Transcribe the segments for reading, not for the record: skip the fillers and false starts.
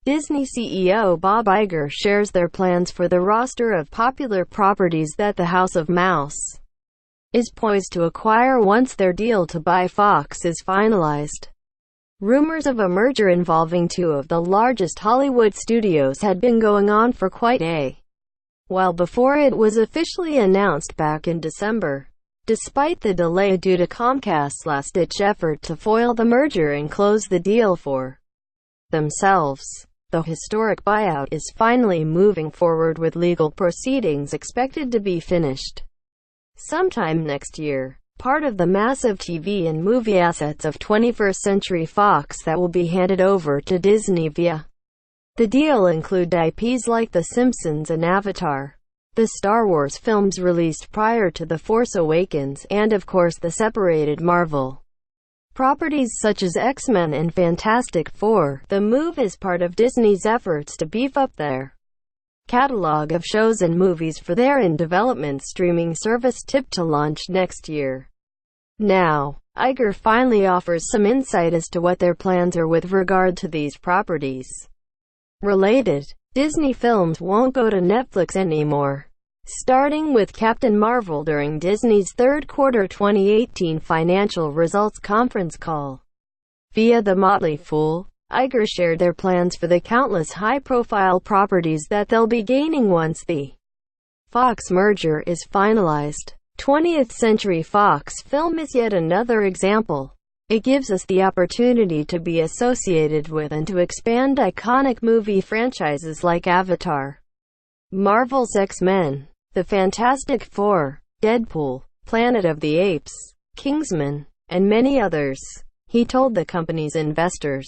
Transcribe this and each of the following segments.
Disney CEO Bob Iger shares their plans for the roster of popular properties that the House of Mouse is poised to acquire once their deal to buy Fox is finalized. Rumors of a merger involving two of the largest Hollywood studios had been going on for quite a while before it was officially announced back in December. Despite the delay due to Comcast's last-ditch effort to foil the merger and close the deal for themselves, the historic buyout is finally moving forward, with legal proceedings expected to be finished sometime next year. Part of the massive TV and movie assets of 21st Century Fox that will be handed over to Disney via the deal include IPs like The Simpsons and Avatar, the Star Wars films released prior to The Force Awakens, and of course the separated Marvel properties such as X-Men and Fantastic Four. The move is part of Disney's efforts to beef up their catalog of shows and movies for their in-development streaming service tipped to launch next year. Now, Iger finally offers some insight as to what their plans are with regard to these properties. Related, Disney films won't go to Netflix anymore. Starting with Captain Marvel during Disney's third quarter 2018 financial results conference call. Via the Motley Fool, Iger shared their plans for the countless high-profile properties that they'll be gaining once the Fox merger is finalized. 20th Century Fox film is yet another example. It gives us the opportunity to be associated with and to expand iconic movie franchises like Avatar, Marvel's X-Men, The Fantastic Four, Deadpool, Planet of the Apes, Kingsman, and many others, he told the company's investors.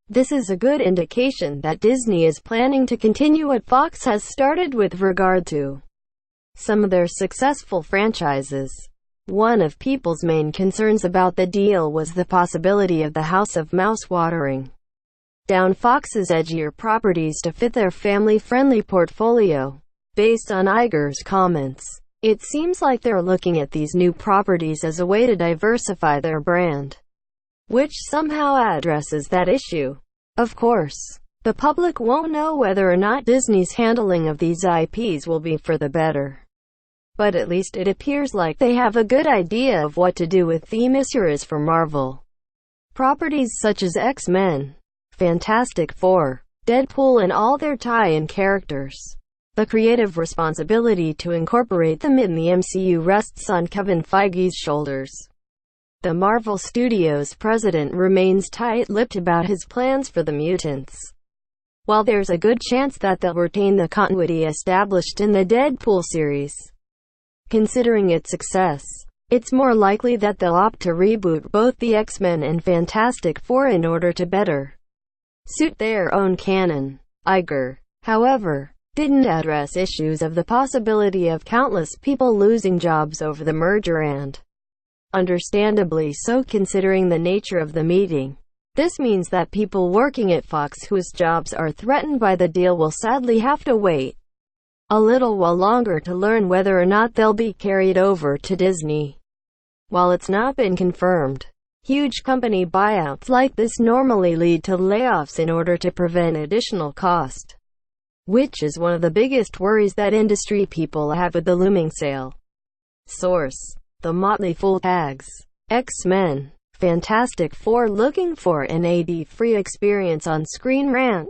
This is a good indication that Disney is planning to continue what Fox has started with regard to some of their successful franchises. One of people's main concerns about the deal was the possibility of the House of Mouse watering down Fox's edgier properties to fit their family-friendly portfolio. Based on Iger's comments, it seems like they're looking at these new properties as a way to diversify their brand, which somehow addresses that issue. Of course, the public won't know whether or not Disney's handling of these IPs will be for the better. But at least it appears like they have a good idea of what to do with theme issues for Marvel properties such as X-Men, Fantastic Four, Deadpool, and all their tie-in characters. The creative responsibility to incorporate them in the MCU rests on Kevin Feiges' shoulders. The Marvel Studios president remains tight-lipped about his plans for the mutants. While there's a good chance that they'll retain the continuity established in the Deadpool series, considering its success, it's more likely that they'll opt to reboot both the X-Men and Fantastic Four in order to better suit their own canon. Iger, however, didn't address issues of the possibility of countless people losing jobs over the merger, and understandably so considering the nature of the meeting. This means that people working at Fox whose jobs are threatened by the deal will sadly have to wait a little while longer to learn whether or not they'll be carried over to Disney. While it's not been confirmed, huge company buyouts like this normally lead to layoffs in order to prevent additional cost, which is one of the biggest worries that industry people have with the looming sale. Source: The Motley Fool Tags. X-Men, Fantastic Four looking for an ad-free experience on screen rant.